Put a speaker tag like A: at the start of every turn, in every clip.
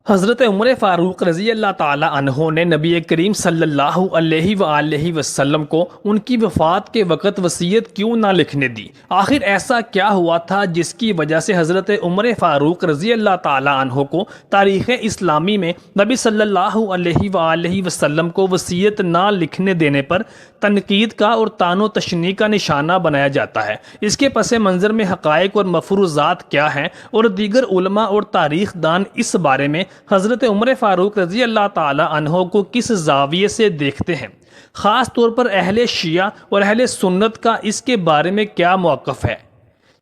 A: حضرت عمر فاروق رضی اللہ تعالی عنہ نے نبی کریم صلی اللہ علیہ وآلہ وسلم کو ان کی وفات کے وقت وصیت کیوں نہ لکھنے دی؟ آخر ایسا کیا ہوا تھا جس کی وجہ سے حضرت عمر فاروق رضی اللہ تعالی عنہ کو تاریخ اسلامی میں نبی صلی اللہ علیہ وآلہ وسلم کو وصیت نہ لکھنے دینے پر تنقید کا اور طعن و تشنیع کا نشانہ بنایا جاتا ہے؟ اس کے پس منظر میں حقائق اور مفروضات کیا ہیں اور دیگر علماء اور تاریخ دان اس بارے میں حضرت عمر فاروق رضی اللہ تعالی عنہ کو کس زاویے سے دیکھتے ہیں؟ خاص طور پر اہل شیعہ اور اہل سنت کا اس کے بارے میں کیا موقف ہے؟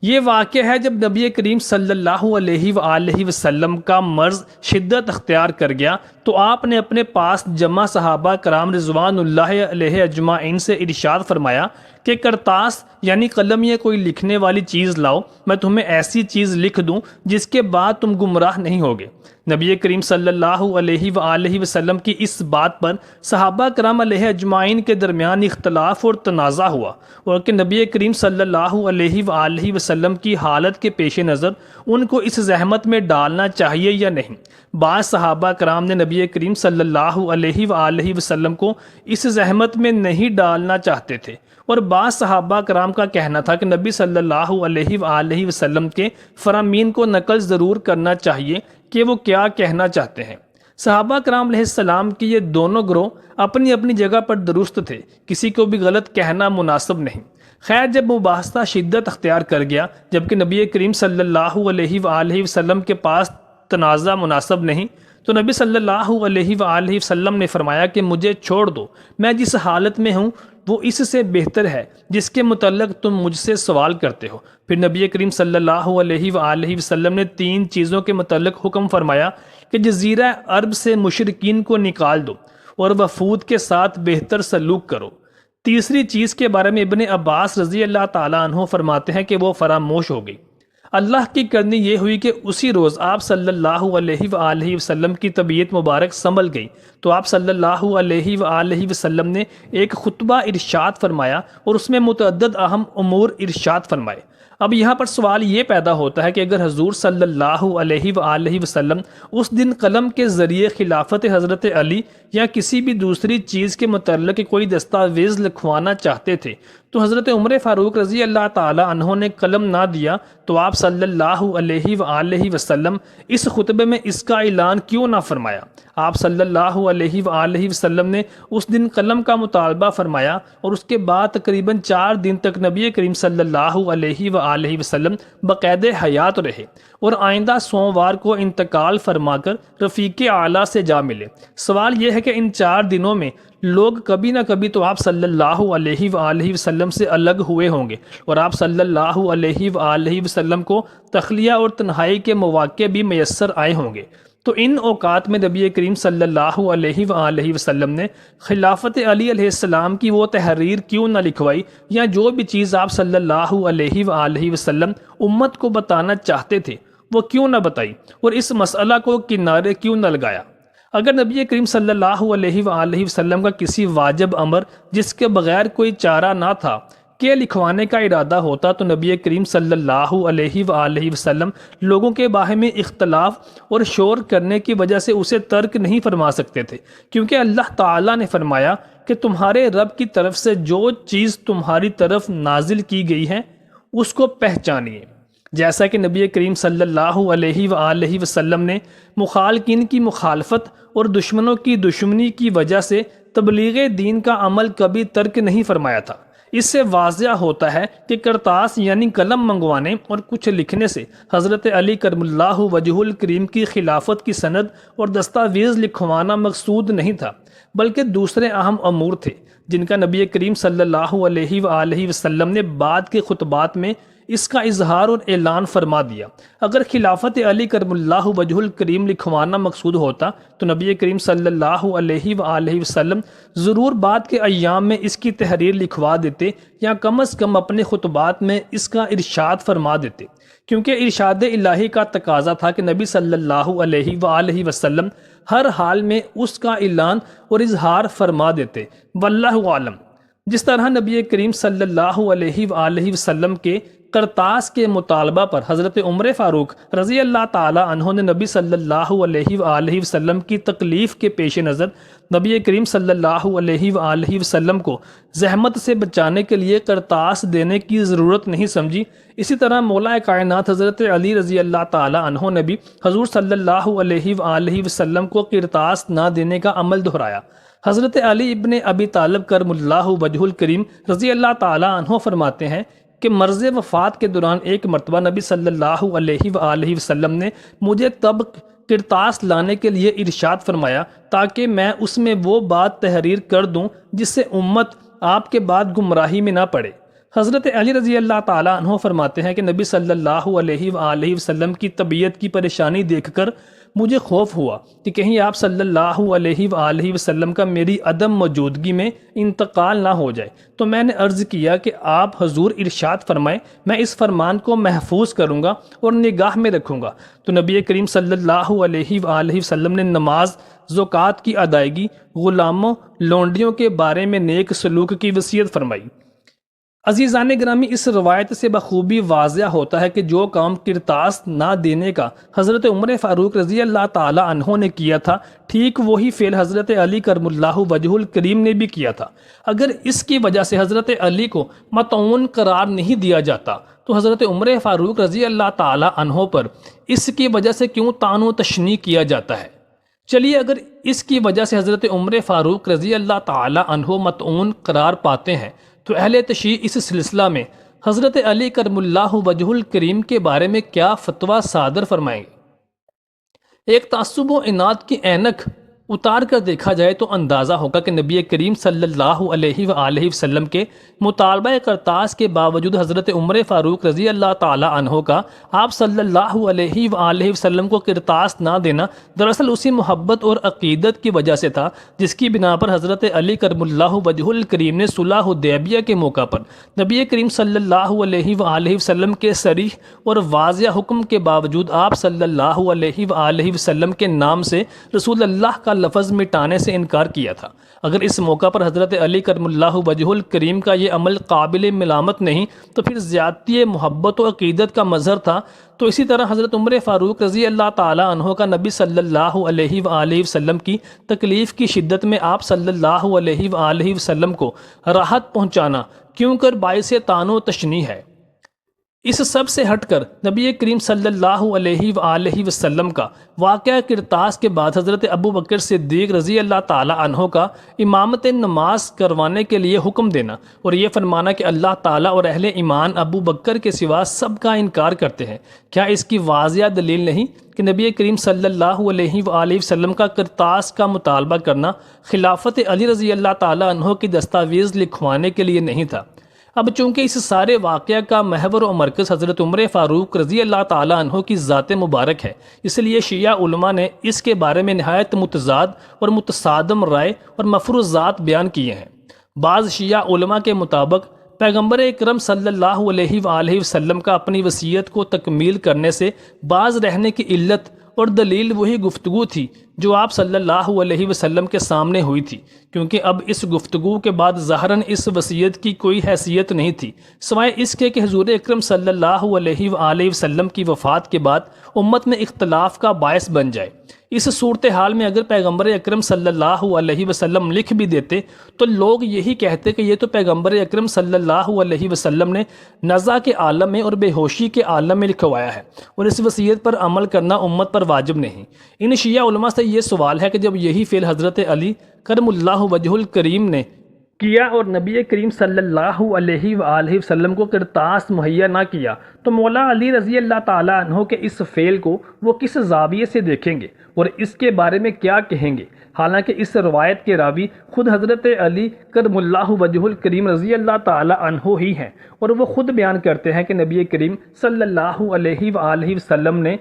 A: یہ واقعہ ہے جب نبی کریم صلی اللہ علیہ وآلہ وسلم کا مرض شدت اختیار کر گیا تو آپ نے اپنے پاس جمع صحابہ کرام رضوان اللہ علیہ اجمعین سے ارشاد فرمایا کہ کرتاس یعنی قلم یا کوئی لکھنے والی چیز لاؤ، میں تمہیں ایسی چیز لکھ دوں جس کے بعد تم گمراہ نہیں ہوگے۔ نبی کریم صلی اللہ علیہ وآلہ وسلم کی اس بات پر صحابہ کرام علیہ اجمعین کے درمیان اختلاف اور تنازع ہوا، اور کہ نبی کریم صلی اللہ علیہ وآلہ وسلم کی حالت کے پیش نظر ان کو اس زحمت میں ڈالنا چاہیے یا نہیں۔ بعض صحابہ کرام نے نبی کریم صلی اللہ علیہ وآلہ وسلم کو اس زحمت میں نہیں ڈالنا چاہتے تھے، اور بعض صحابہ کرام کا کہنا تھا کہ نبی صلی اللہ علیہ وآلہ وسلم کے فرامین کو نقل ضرور کرنا چاہیے کہ وہ کیا کہنا چاہتے ہیں۔ صحابہ کرام علیہ السلام کی یہ دونوں گروہ اپنی اپنی جگہ پر درست تھے، کسی کو بھی غلط کہنا مناسب نہیں۔ خیر، جب مباحثہ شدت اختیار کر گیا، جبکہ نبی کریم صلی اللہ علیہ وآلہ وسلم کے پاس تنازع مناسب نہیں، تو نبی صلی اللہ علیہ وآلہ وسلم نے فرمایا کہ مجھے چھوڑ دو، میں جس حالت میں ہوں وہ اس سے بہتر ہے جس کے متعلق تم مجھ سے سوال کرتے ہو۔ پھر نبی کریم صلی اللہ علیہ وآلہ وسلم نے 3 چیزوں کے متعلق حکم فرمایا کہ جزیرہ عرب سے مشرکین کو نکال دو اور وفود کے ساتھ بہتر سلوک کرو۔ تیسری چیز کے بارے میں ابن عباس رضی اللہ تعالیٰ عنہ فرماتے ہیں کہ وہ فراموش ہو گئی۔ اللہ کی کرنی یہ ہوئی کہ اسی روز آپ صلی اللہ علیہ وآلہ وسلم کی طبیعت مبارک سنبھل گئی، تو آپ صلی اللہ علیہ وآلہ وسلم نے ایک خطبہ ارشاد فرمایا اور اس میں متعدد اہم امور ارشاد فرمائے۔ اب یہاں پر سوال یہ پیدا ہوتا ہے کہ اگر حضور صلی اللہ علیہ وآلہ وسلم اس دن قلم کے ذریعے خلافت حضرت علی یا کسی بھی دوسری چیز کے متعلق کوئی دستاویز لکھوانا چاہتے تھے تو حضرت عمر فاروق رضی اللہ تعالی عنہ نے قلم نہ دیا، تو آپ صلی اللہ علیہ وآلہ وسلم اس خطبے میں اس کا اعلان کیوں نہ فرمایا؟ آپ صلی اللہ علیہ وآلہ وسلم نے اس دن قلم کا مطالبہ فرمایا، اور اس کے بعد تقریباً 4 دن تک نبی کریم صلی اللہ علیہ وآلہ وسلم بقید حیات رہے، اور آئندہ سوموار کو انتقال فرما کر رفیق اعلیٰ سے جا ملے۔ سوال یہ ہے کہ ان 4 دنوں میں لوگ کبھی نہ کبھی تو آپ صلی اللہ علیہ وآلہ وسلم سے الگ ہوئے ہوں گے، اور آپ صلی اللہ علیہ وآلہ وسلم کو تخلیہ اور تنہائی کے مواقع بھی میسر آئے ہوں گے۔ تو ان اوقات میں نبی کریم صلی اللہ علیہ وآلہ وسلم نے خلافت علی علیہ السلام کی وہ تحریر کیوں نہ لکھوائی، یا جو بھی چیز آپ صلی اللہ علیہ وآلہ وسلم امت کو بتانا چاہتے تھے وہ کیوں نہ بتائی، اور اس مسئلہ کو کنارے کیوں نہ لگایا؟ اگر نبی کریم صلی اللہ علیہ وآلہ وسلم کا کسی واجب امر جس کے بغیر کوئی چارہ نہ تھا کہ لکھوانے کا ارادہ ہوتا، تو نبی کریم صلی اللہ علیہ وآلہ وسلم لوگوں کے باہمی اختلاف اور شور کرنے کی وجہ سے اسے ترک نہیں فرما سکتے تھے، کیونکہ اللہ تعالیٰ نے فرمایا کہ تمہارے رب کی طرف سے جو چیز تمہاری طرف نازل کی گئی ہے اس کو پہچانیے۔ جیسا کہ نبی کریم صلی اللہ علیہ وآلہ وسلم نے مخالفین کی مخالفت اور دشمنوں کی دشمنی کی وجہ سے تبلیغ دین کا عمل کبھی ترک نہیں فرمایا تھا۔ اس سے واضح ہوتا ہے کہ کرتاس یعنی قلم منگوانے اور کچھ لکھنے سے حضرت علی کرم اللہ وجہ الکریم کی خلافت کی سند اور دستاویز لکھوانا مقصود نہیں تھا، بلکہ دوسرے اہم امور تھے جن کا نبی کریم صلی اللہ علیہ وآلہ وسلم نے بعد کے خطبات میں اس کا اظہار اور اعلان فرما دیا۔ اگر خلافت علی کرم اللہ وجہ الکریم لکھوانا مقصود ہوتا تو نبی کریم صلی اللہ علیہ وآلہ وسلم ضرور بعد کے ایام میں اس کی تحریر لکھوا دیتے، یا کم از کم اپنے خطبات میں اس کا ارشاد فرما دیتے، کیونکہ ارشاد الہی کا تقاضا تھا کہ نبی صلی اللہ علیہ وآلہ وسلم ہر حال میں اس کا اعلان اور اظہار فرما دیتے۔ واللہ عالم۔ جس طرح نبی کریم صلی اللہ علیہ وآلہ وسلم کے کرتاس کے مطالبہ پر حضرت عمر فاروق رضی اللہ تعالی عنہ نے نبی صلی اللہ علیہ وآلہ وسلم کی تکلیف کے پیش نظر نبی کریم صلی اللہ علیہ وآلہ وسلم کو زحمت سے بچانے کے لیے کرتاس دینے کی ضرورت نہیں سمجھی۔ اسی طرح مولا کائنات حضرت علی رضی اللہ تعالی عنہ نے بھی حضور صلی اللہ علیہ وآلہ وسلم کو کرتاس نہ دینے کا عمل دہرایا۔ حضرت علی ابن ابی طالب کرم اللہ وجہ الکریم رضی اللہ تعالی عنہ فرماتے ہیں کہ مرض وفات کے دوران ایک مرتبہ نبی صلی اللہ علیہ وآلہ وسلم نے مجھے تب کرتاس لانے کے لیے ارشاد فرمایا تاکہ میں اس میں وہ بات تحریر کر دوں جس سے امت آپ کے بعد گمراہی میں نہ پڑے۔ حضرت علی رضی اللہ تعالیٰ عنہ فرماتے ہیں کہ نبی صلی اللہ علیہ وآلہ وسلم کی طبیعت کی پریشانی دیکھ کر مجھے خوف ہوا کہ کہیں آپ صلی اللہ علیہ وآلہ وسلم کا میری عدم موجودگی میں انتقال نہ ہو جائے، تو میں نے عرض کیا کہ آپ حضور ارشاد فرمائیں، میں اس فرمان کو محفوظ کروں گا اور نگاہ میں رکھوں گا۔ تو نبی کریم صلی اللہ علیہ وآلہ وسلم نے نماز، زکوٰۃ کی ادائیگی، غلاموں، لونڈیوں کے بارے میں نیک سلوک کی وصیت فرمائی۔ عزیزان گرامی، اس روایت سے بخوبی واضح ہوتا ہے کہ جو کام کرتاس نہ دینے کا حضرت عمر فاروق رضی اللہ تعالی عنہ نے کیا تھا، ٹھیک وہی فعل حضرت علی کرم اللہ وجہ الکریم نے بھی کیا تھا۔ اگر اس کی وجہ سے حضرت علی کو مطعون قرار نہیں دیا جاتا تو حضرت عمر فاروق رضی اللہ تعالی عنہ پر اس کی وجہ سے کیوں طعن و تشنیع کیا جاتا ہے؟ چلیے، اگر اس کی وجہ سے حضرت عمر فاروق رضی اللہ تعالی عنہ مطعون قرار پاتے ہیں تو اہل تشیع اس سلسلہ میں حضرت علی کرم اللہ وجہ الکریم کے بارے میں کیا فتویٰ صادر فرمائیں گے؟ ایک تعصب و عناد کی اینک اتار کر دیکھا جائے تو اندازہ ہوگا کہ نبی کریم صلی اللہ علیہ وآلہ وسلم کے مطالبہ کرتاس کے باوجود حضرت عمر فاروق رضی اللہ تعالی عنہ کا آپ صلی اللہ علیہ وآلہ وسلم کو کرتاس نہ دینا دراصل اسی محبت اور عقیدت کی وجہ سے تھا جس کی بنا پر حضرت علی کرم اللہ وجہ الکریم نے صلح حدیبیہ کے موقع پر نبی کریم صلی اللہ علیہ وآلہ وسلم کے صریح اور واضح حکم کے باوجود آپ صلی اللہ علیہ وآلہ وسلم کے نام سے رسول اللہ کا لفظ مٹانے سے انکار کیا تھا۔ اگر اس موقع پر حضرت علی کرم اللہ وجہ الکریم کا یہ عمل قابل ملامت نہیں تو پھر زیادتی محبت و عقیدت کا مظہر تھا، تو اسی طرح حضرت عمر فاروق رضی اللہ تعالی عنہ کا نبی صلی اللہ علیہ وآلہ وسلم کی تکلیف کی شدت میں آپ صلی اللہ علیہ وآلہ وسلم کو راحت پہنچانا کیوں کر باعث طعن و تشنیع ہے۔ اس سب سے ہٹ کر نبی کریم صلی اللہ علیہ وآلہ وسلم کا واقعہ کرتاس کے بعد حضرت ابو بکر صدیق رضی اللہ تعالی عنہ کا امامت نماز کروانے کے لیے حکم دینا اور یہ فرمانا کہ اللہ تعالیٰ اور اہل ایمان ابو بکر کے سوا سب کا انکار کرتے ہیں، کیا اس کی واضح دلیل نہیں کہ نبی کریم صلی اللہ علیہ وآلہ وسلم کا کرتاس کا مطالبہ کرنا خلافت علی رضی اللہ تعالی عنہ کی دستاویز لکھوانے کے لیے نہیں تھا؟ اب چونکہ اس سارے واقعہ کا محور و مرکز حضرت عمر فاروق رضی اللہ تعالی عنہ کی ذات مبارک ہے، اس لیے شیعہ علماء نے اس کے بارے میں نہایت متضاد اور متصادم رائے اور مفروضات بیان کیے ہیں۔ بعض شیعہ علماء کے مطابق پیغمبر اکرم صلی اللہ علیہ وآلہ وسلم کا اپنی وصیت کو تکمیل کرنے سے باز رہنے کی علت اور دلیل وہی گفتگو تھی جو آپ صلی اللہ علیہ وسلم کے سامنے ہوئی تھی، کیونکہ اب اس گفتگو کے بعد ظاہراً اس وصیت کی کوئی حیثیت نہیں تھی سوائے اس کے کہ حضور اکرم صلی اللہ علیہ وآلہ وسلم کی وفات کے بعد امت میں اختلاف کا باعث بن جائے۔ اس صورتحال میں اگر پیغمبر اکرم صلی اللہ علیہ وسلم لکھ بھی دیتے تو لوگ یہی کہتے کہ یہ تو پیغمبر اکرم صلی اللہ علیہ وسلم نے نزع کے عالم میں اور بے ہوشی کے عالم میں لکھوایا ہے اور اس وصیت پر عمل کرنا امت پر واجب نہیں۔ ان شیعہ علماء سے یہ سوال ہے کہ جب یہی فعل حضرت علی کرم اللہ وجہ الکریم نے کیا اور نبی کریم صلی اللہ علیہ وآلہ وسلم کو کرتاس مہیا نہ کیا تو مولا علی رضی اللہ تعالی عنہ کے اس فعل کو وہ کس زاویے سے دیکھیں گے اور اس کے بارے میں کیا کہیں گے؟ حالانکہ اس روایت کے راوی خود حضرت علی کرم اللہ وجہ الکریم رضی اللہ تعالی عنہ ہی ہیں اور وہ خود بیان کرتے ہیں کہ نبی کریم صلی اللہ علیہ وآلہ وسلم نے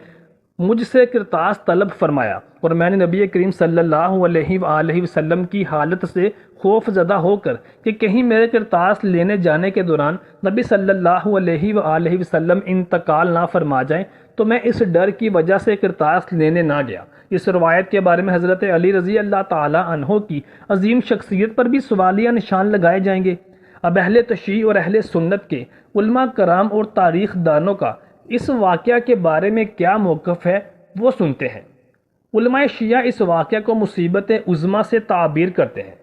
A: مجھ سے کرتاس طلب فرمایا اور میں نے نبی کریم صلی اللہ علیہ وآلہ وسلم کی حالت سے خوف زدہ ہو کر کہ کہیں میرے کرتاس لینے جانے کے دوران نبی صلی اللہ علیہ وآلہ وسلم انتقال نہ فرما جائیں تو میں اس ڈر کی وجہ سے کرتاس لینے نہ گیا۔ اس روایت کے بارے میں حضرت علی رضی اللہ تعالی عنہ کی عظیم شخصیت پر بھی سوالیہ نشان لگائے جائیں گے۔ اب اہل تشیع اور اہل سنت کے علماء کرام اور تاریخ دانوں کا اس واقعہ کے بارے میں کیا موقف ہے وہ سنتے ہیں۔ علماء شیعہ اس واقعہ کو مصیبت عظمیٰ سے تعبیر کرتے ہیں،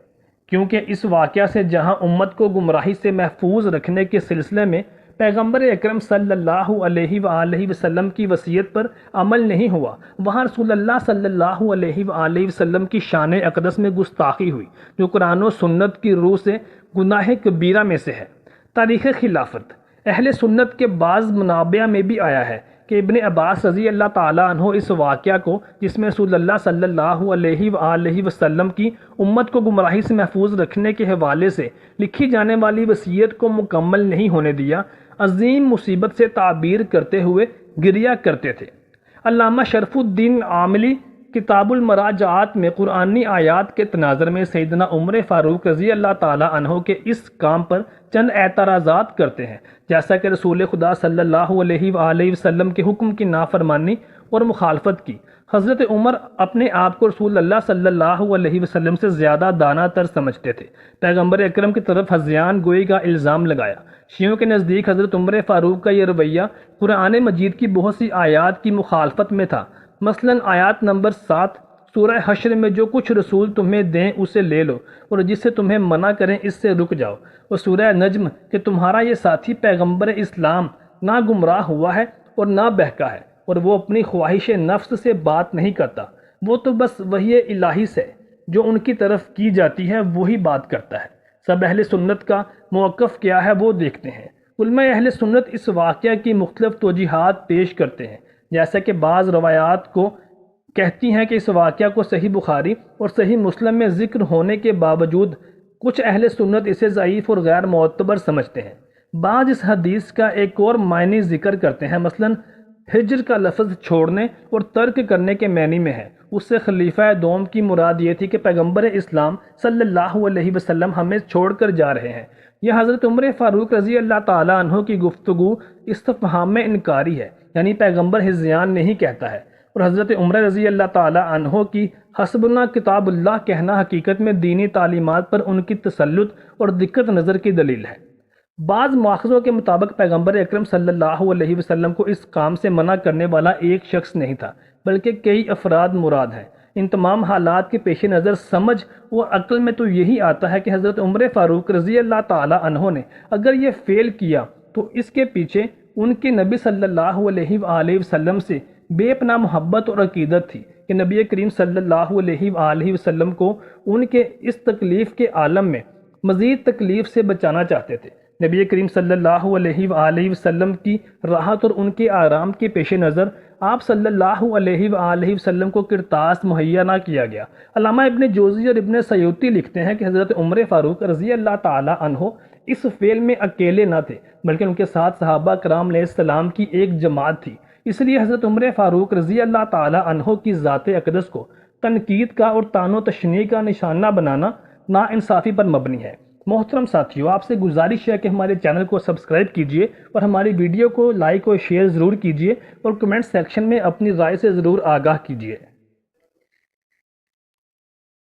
A: کیونکہ اس واقعہ سے جہاں امت کو گمراہی سے محفوظ رکھنے کے سلسلے میں پیغمبر اکرم صلی اللہ علیہ وآلہ وسلم کی وصیت پر عمل نہیں ہوا، وہاں رسول اللہ صلی اللہ علیہ وآلہ وسلم کی شان اقدس میں گستاخی ہوئی، جو قرآن و سنت کی روح سے گناہ کبیرہ میں سے ہے۔ تاریخ خلافت اہل سنت کے بعض منابع میں بھی آیا ہے کہ ابن عباس رضی اللہ تعالیٰ عنہ اس واقعہ کو، جس میں رسول اللہ صلی اللہ علیہ وآلہ وسلم کی امت کو گمراہی سے محفوظ رکھنے کے حوالے سے لکھی جانے والی وصیت کو مکمل نہیں ہونے دیا، عظیم مصیبت سے تعبیر کرتے ہوئے گریہ کرتے تھے۔ علامہ شرف الدین عاملی کتاب المراجعات میں قرآنی آیات کے تناظر میں سیدنا عمر فاروق رضی اللہ تعالیٰ عنہ کے اس کام پر چند اعتراضات کرتے ہیں، جیسا کہ رسول خدا صلی اللہ علیہ وآلہ وسلم کے حکم کی نافرمانی اور مخالفت کی۔ حضرت عمر اپنے آپ کو رسول اللہ صلی اللہ علیہ وسلم سے زیادہ دانا تر سمجھتے تھے، پیغمبر اکرم کی طرف ہذیان گوئی کا الزام لگایا۔ شیعوں کے نزدیک حضرت عمر فاروق کا یہ رویہ قرآن مجید کی بہت سی آیات کی مخالفت میں تھا، مثلاً آیات نمبر 7 سورہ حشر میں جو کچھ رسول تمہیں دیں اسے لے لو اور جس سے تمہیں منع کریں اس سے رک جاؤ، اور سورہ نجم کہ تمہارا یہ ساتھی پیغمبر اسلام نہ گمراہ ہوا ہے اور نہ بہکا ہے، اور وہ اپنی خواہش نفس سے بات نہیں کرتا، وہ تو بس وحی الہی سے جو ان کی طرف کی جاتی ہے وہی بات کرتا ہے۔ سب اہل سنت کا موقف کیا ہے وہ دیکھتے ہیں۔ علماء اہل سنت اس واقعہ کی مختلف توجیحات پیش کرتے ہیں، جیسا کہ بعض روایات کو کہتی ہیں کہ اس واقعہ کو صحیح بخاری اور صحیح مسلم میں ذکر ہونے کے باوجود کچھ اہل سنت اسے ضعیف اور غیر معتبر سمجھتے ہیں۔ بعض اس حدیث کا ایک اور معنی ذکر کرتے ہیں، مثلاً ہجر کا لفظ چھوڑنے اور ترک کرنے کے معنی میں ہے، اس سے خلیفہ دوم کی مراد یہ تھی کہ پیغمبر اسلام صلی اللہ علیہ وسلم ہمیں چھوڑ کر جا رہے ہیں۔ یہ حضرت عمر فاروق رضی اللہ تعالیٰ عنہ کی گفتگو استفہام انکاری ہے، یعنی پیغمبر ہذیان نہیں کہتا ہے، اور حضرت عمر رضی اللہ تعالیٰ عنہ کی حسبنا کتاب اللہ کہنا حقیقت میں دینی تعلیمات پر ان کی تسلط اور دقت نظر کی دلیل ہے۔ بعض مواخذوں کے مطابق پیغمبر اکرم صلی اللہ علیہ وسلم کو اس کام سے منع کرنے والا ایک شخص نہیں تھا، بلکہ کئی افراد مراد ہیں۔ ان تمام حالات کے پیش نظر سمجھ اور عقل میں تو یہی آتا ہے کہ حضرت عمر فاروق رضی اللہ تعالیٰ عنہ نے اگر یہ فعل کیا تو اس کے پیچھے ان کے نبی صلی اللہ علیہ وآلہ وسلم سے بے پناہ محبت اور عقیدت تھی کہ نبی کریم صلی اللہ علیہ وآلہ وسلم کو ان کے اس تکلیف کے عالم میں مزید تکلیف سے بچانا چاہتے تھے۔ نبی کریم صلی اللہ علیہ وآلہ وسلم کی راحت اور ان کے آرام کے پیش نظر آپ صلی اللہ علیہ وآلہ وسلم کو کرتاس مہیا نہ کیا گیا۔ علامہ ابن جوزی اور ابن سیوطی لکھتے ہیں کہ حضرت عمر فاروق رضی اللہ تعالیٰ عنہ اس فعل میں اکیلے نہ تھے، بلکہ ان کے ساتھ صحابہ کرام علیہ السلام کی ایک جماعت تھی۔ اس لیے حضرت عمر فاروق رضی اللہ تعالیٰ عنہ کی ذات اقدس کو تنقید کا اور تان و تشنیع کا نشانہ بنانا ناانصافی پر مبنی ہے۔ محترم ساتھیو، آپ سے گزارش ہے کہ ہمارے چینل کو سبسکرائب کیجئے اور ہماری ویڈیو کو لائک اور شیئر ضرور کیجئے، اور کمنٹ سیکشن میں اپنی رائے سے ضرور آگاہ کیجئے۔